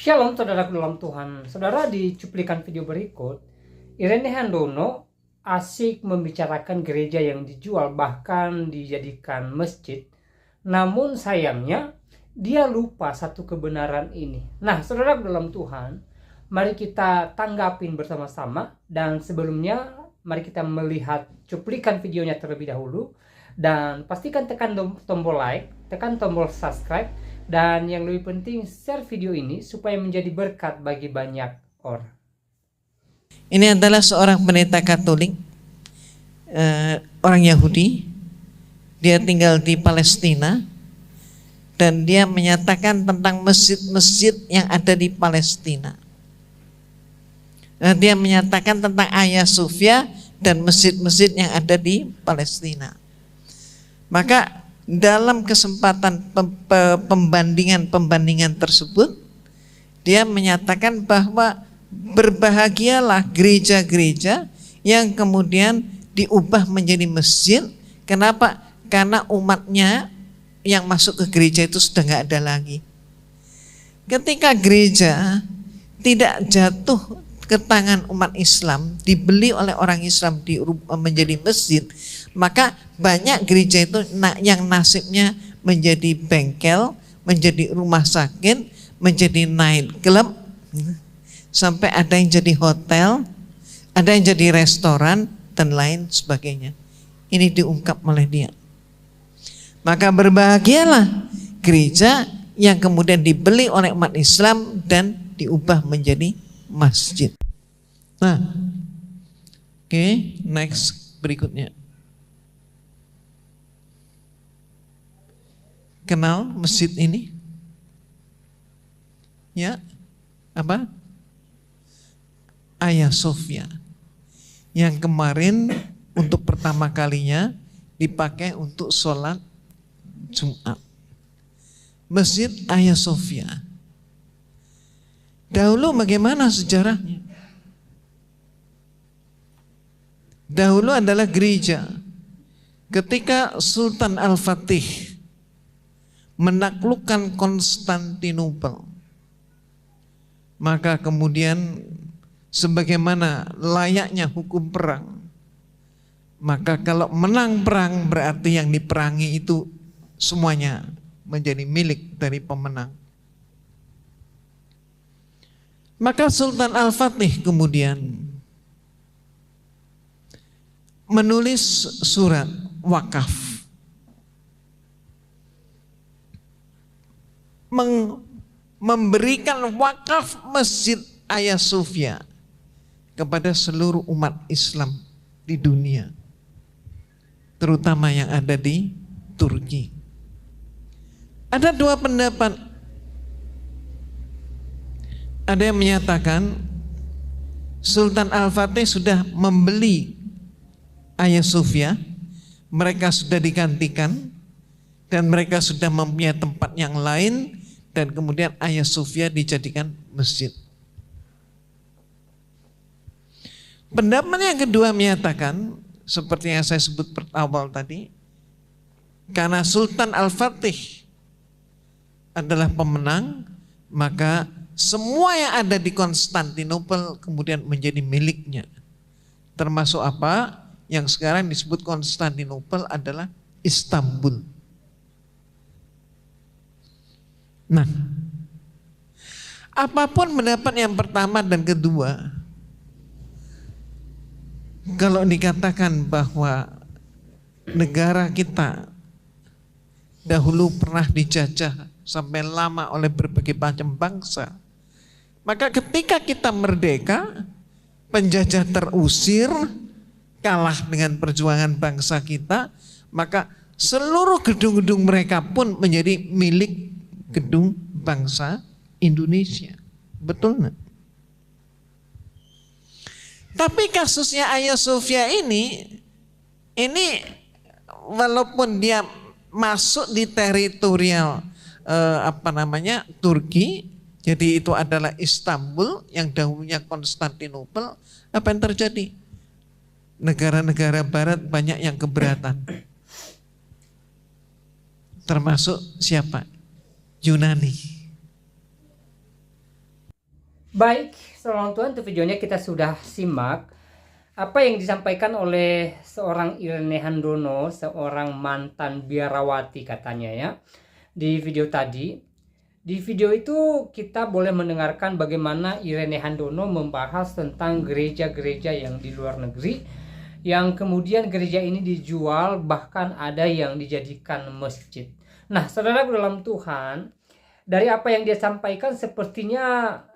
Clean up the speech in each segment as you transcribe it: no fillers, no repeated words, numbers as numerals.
Shalom saudaraku dalam Tuhan. Saudara, di cuplikan video berikut, Irene Handono asik membicarakan gereja yang dijual bahkan dijadikan masjid. Namun sayangnya dia lupa satu kebenaran ini. Nah, saudaraku dalam Tuhan, mari kita tanggapin bersama-sama. Dan sebelumnya mari kita melihat cuplikan videonya terlebih dahulu. Dan pastikan tekan tombol like, tekan tombol subscribe. Dan yang lebih penting, share video ini supaya menjadi berkat bagi banyak orang. Ini adalah seorang pendeta Katolik, orang Yahudi. Dia tinggal di Palestina dan dia menyatakan tentang masjid-masjid yang ada di Palestina. Dia menyatakan tentang Hagia Sophia dan masjid-masjid yang ada di Palestina. Maka dalam kesempatan pembandingan tersebut, dia menyatakan bahwa berbahagialah gereja-gereja yang kemudian diubah menjadi masjid. Kenapa? Karena umatnya yang masuk ke gereja itu sudah nggak ada lagi. Ketika gereja tidak jatuh ke tangan umat Islam, dibeli oleh orang Islam menjadi masjid, maka banyak gereja itu yang nasibnya menjadi bengkel, menjadi rumah sakit, menjadi night club, sampai ada yang jadi hotel, ada yang jadi restoran, dan lain sebagainya. Ini diungkap oleh dia. Maka berbahagialah gereja yang kemudian dibeli oleh umat Islam dan diubah menjadi masjid. Nah, oke, next berikutnya. Kenal masjid ini? Ya, apa? Hagia Sophia, yang kemarin untuk pertama kalinya dipakai untuk sholat Jumat. Masjid Hagia Sophia. Dahulu bagaimana sejarahnya? Dahulu adalah gereja. Ketika Sultan Al-Fatih menaklukkan Konstantinopel, maka kemudian sebagaimana layaknya hukum perang, maka kalau menang perang berarti yang diperangi itu semuanya menjadi milik dari pemenang. Maka Sultan Al-Fatih kemudian menulis surat wakaf, memberikan wakaf Masjid Hagia Sophia kepada seluruh umat Islam di dunia, terutama yang ada di Turki. Ada dua pendapat. Ada yang menyatakan Sultan Al-Fatih sudah membeli Hagia Sophia, mereka sudah digantikan dan mereka sudah mempunyai tempat yang lain, dan kemudian Hagia Sophia dijadikan masjid. Pendapat yang kedua menyatakan seperti yang saya sebut awal tadi, karena Sultan Al-Fatih adalah pemenang, maka semua yang ada di Konstantinopel kemudian menjadi miliknya. Termasuk apa? Yang sekarang disebut Konstantinopel adalah Istanbul. Nah, apapun pendapat yang pertama dan kedua, kalau dikatakan bahwa negara kita dahulu pernah dijajah sampai lama oleh berbagai macam bangsa, maka ketika kita merdeka, penjajah terusir, kalah dengan perjuangan bangsa kita, maka seluruh gedung-gedung mereka pun menjadi milik gedung bangsa Indonesia. Betul nggak? Tapi kasusnya Hagia Sophia ini walaupun dia masuk di teritorial Turki, jadi itu adalah Istanbul yang dahulunya Konstantinopel, apa yang terjadi? Negara-negara barat banyak yang keberatan. Termasuk siapa? Yunani. Baik, saudara Tuhan, untuk videonya kita sudah simak apa yang disampaikan oleh seorang Irene Handono, seorang mantan biarawati katanya ya, di video tadi. Di video itu kita boleh mendengarkan bagaimana Irene Handono membahas tentang gereja-gereja yang di luar negeri, yang kemudian gereja ini dijual, bahkan ada yang dijadikan masjid. Nah, saudara dalam Tuhan, dari apa yang dia sampaikan sepertinya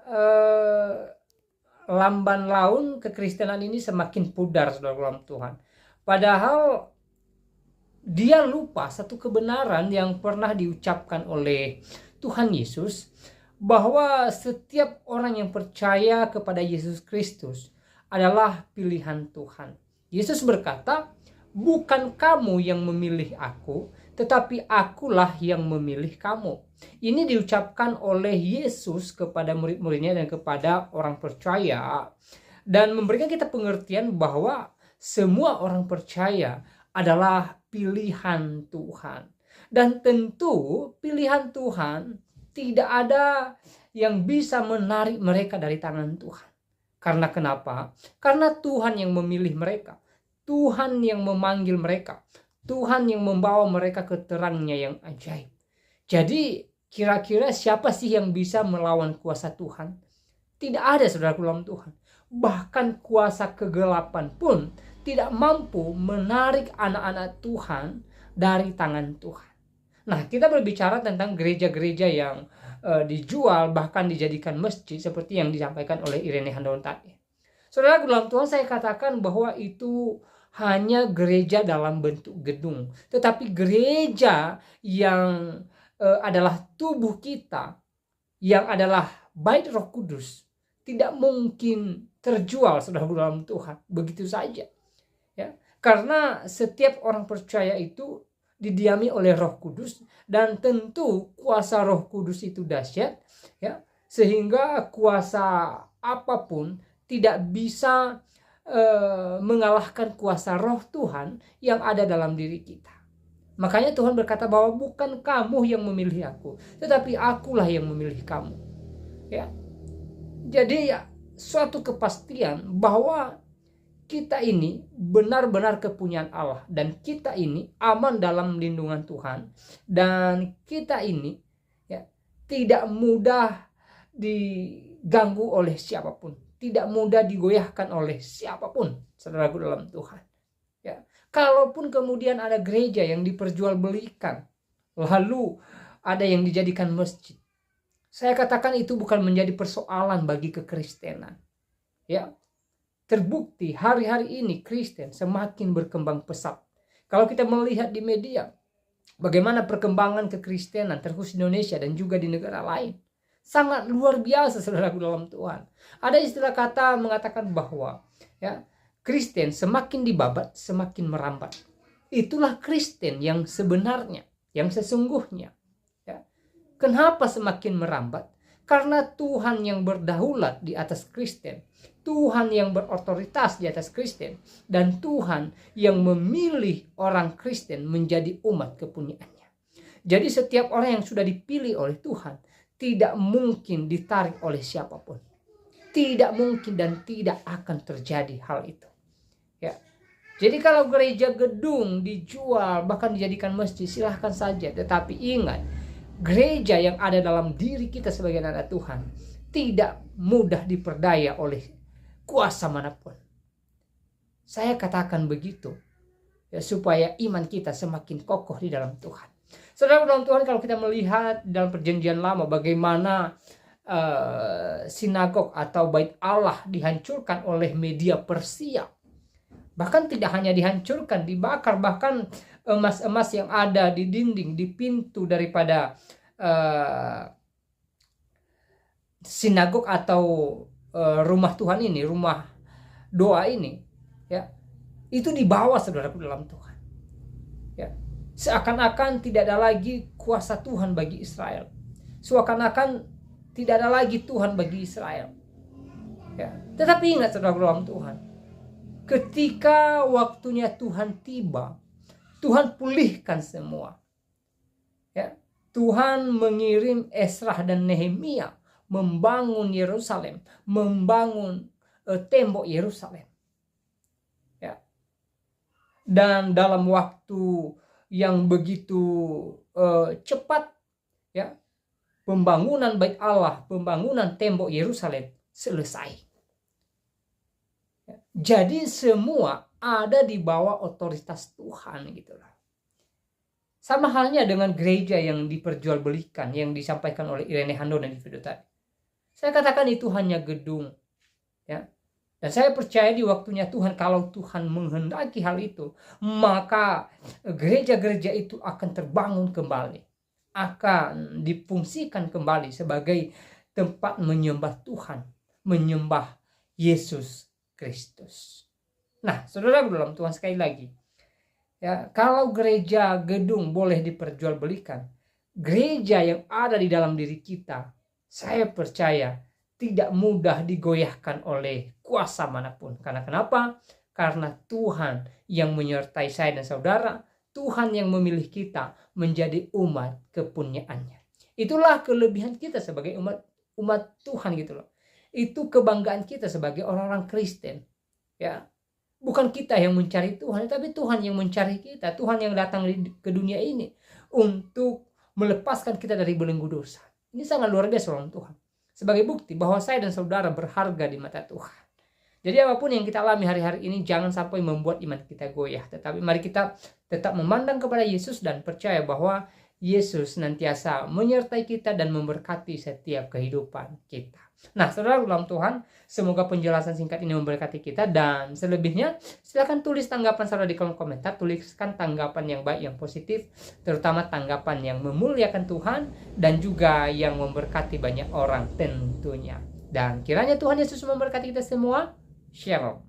lamban laun kekristenan ini semakin pudar, saudara dalam Tuhan. Padahal dia lupa satu kebenaran yang pernah diucapkan oleh Tuhan Yesus, bahwa setiap orang yang percaya kepada Yesus Kristus adalah pilihan Tuhan. Yesus berkata, bukan kamu yang memilih aku, tetapi akulah yang memilih kamu. Ini diucapkan oleh Yesus kepada murid-muridnya dan kepada orang percaya, dan memberikan kita pengertian bahwa semua orang percaya adalah pilihan Tuhan. Dan tentu pilihan Tuhan tidak ada yang bisa menarik mereka dari tangan Tuhan. Karena kenapa? Karena Tuhan yang memilih mereka, Tuhan yang memanggil mereka, Tuhan yang membawa mereka ke terangnya yang ajaib. Jadi kira-kira siapa sih yang bisa melawan kuasa Tuhan? Tidak ada, saudara dalam Tuhan. Bahkan kuasa kegelapan pun tidak mampu menarik anak-anak Tuhan dari tangan Tuhan. Nah, kita berbicara tentang gereja-gereja yang dijual, bahkan dijadikan masjid seperti yang disampaikan oleh Irene Handono tadi. Saudara dalam Tuhan, saya katakan bahwa itu hanya gereja dalam bentuk gedung, tetapi gereja yang adalah tubuh kita, yang adalah bait Roh Kudus, tidak mungkin terjual, saudara dalam Tuhan, begitu saja. Ya, karena setiap orang percaya itu didiami oleh Roh Kudus, dan tentu kuasa Roh Kudus itu dahsyat, ya, sehingga kuasa apapun tidak bisa mengalahkan kuasa Roh Tuhan yang ada dalam diri kita. Makanya Tuhan berkata bahwa bukan kamu yang memilih aku, tetapi akulah yang memilih kamu. Ya, jadi ya, suatu kepastian bahwa kita ini benar-benar kepunyaan Allah, dan kita ini aman dalam lindungan Tuhan, dan kita ini ya tidak mudah diganggu oleh siapapun, tidak mudah digoyahkan oleh siapapun, saudaraku dalam Tuhan. Ya, kalaupun kemudian ada gereja yang diperjualbelikan, lalu ada yang dijadikan masjid, saya katakan itu bukan menjadi persoalan bagi kekristenan. Ya, terbukti hari-hari ini Kristen semakin berkembang pesat. Kalau kita melihat di media bagaimana perkembangan kekristenan terkhusus di Indonesia dan juga di negara lain, sangat luar biasa, saudaraku dalam Tuhan. Ada istilah kata mengatakan bahwa ya, Kristen semakin dibabat semakin merambat. Itulah Kristen yang sebenarnya, yang sesungguhnya. Ya. Kenapa semakin merambat? Karena Tuhan yang berdaulat di atas Kristen, Tuhan yang berotoritas di atas Kristen, dan Tuhan yang memilih orang Kristen menjadi umat kepunyaannya. Jadi setiap orang yang sudah dipilih oleh Tuhan tidak mungkin ditarik oleh siapapun. Tidak mungkin dan tidak akan terjadi hal itu. Ya. Jadi kalau gereja gedung dijual, bahkan dijadikan masjid, silahkan saja. Tetapi ingat, gereja yang ada dalam diri kita sebagai anak Tuhan tidak mudah diperdaya oleh kuasa manapun. Saya katakan begitu ya, supaya iman kita semakin kokoh di dalam Tuhan. Saudara dalam Tuhan, kalau kita melihat dalam perjanjian lama bagaimana sinagog atau bait Allah dihancurkan oleh media Persia, bahkan tidak hanya dihancurkan, dibakar, bahkan emas-emas yang ada di dinding, di pintu daripada sinagog atau rumah Tuhan ini, rumah doa ini, ya, itu dibawa, saudaraku dalam Tuhan. Ya, seakan-akan tidak ada lagi kuasa Tuhan bagi Israel, seakan-akan tidak ada lagi Tuhan bagi Israel. Ya, tetapi ingat, saudaraku dalam Tuhan, ketika waktunya Tuhan tiba, Tuhan pulihkan semua. Ya, Tuhan mengirim Esra dan Nehemia membangun Yerusalem, membangun tembok Yerusalem. Ya. Dan dalam waktu yang begitu cepat, ya, pembangunan Bait Allah, pembangunan tembok Yerusalem selesai. Ya. Jadi semua ada di bawah otoritas Tuhan gitu lah. Sama halnya dengan gereja yang diperjualbelikan, yang disampaikan oleh Irene Handono di video tadi. Saya katakan itu hanya gedung, ya. Dan saya percaya di waktunya Tuhan, kalau Tuhan menghendaki hal itu, maka gereja-gereja itu akan terbangun kembali, akan difungsikan kembali sebagai tempat menyembah Tuhan, menyembah Yesus Kristus. Nah, saudara dalam Tuhan, sekali lagi, ya, kalau gereja gedung boleh diperjualbelikan, gereja yang ada di dalam diri kita, saya percaya tidak mudah digoyahkan oleh kuasa manapun. Karena kenapa? Karena Tuhan yang menyertai saya dan saudara, Tuhan yang memilih kita menjadi umat kepunyaannya. Itulah kelebihan kita sebagai umat Tuhan gitu loh. Itu kebanggaan kita sebagai orang-orang Kristen. Ya, bukan kita yang mencari Tuhan, tapi Tuhan yang mencari kita. Tuhan yang datang ke dunia ini untuk melepaskan kita dari belenggu dosa. Ini sangat luar biasa orang Tuhan. Sebagai bukti bahwa saya dan saudara berharga di mata Tuhan. Jadi apapun yang kita alami hari-hari ini, jangan sampai membuat iman kita goyah. Tetapi mari kita tetap memandang kepada Yesus dan percaya bahwa Yesus senantiasa menyertai kita dan memberkati setiap kehidupan kita. Nah, saudara dalam Tuhan, semoga penjelasan singkat ini memberkati kita, dan selebihnya silakan tulis tanggapan saudara di kolom komentar. Tuliskan tanggapan yang baik, yang positif, terutama tanggapan yang memuliakan Tuhan dan juga yang memberkati banyak orang tentunya. Dan kiranya Tuhan Yesus memberkati kita semua. Shalom.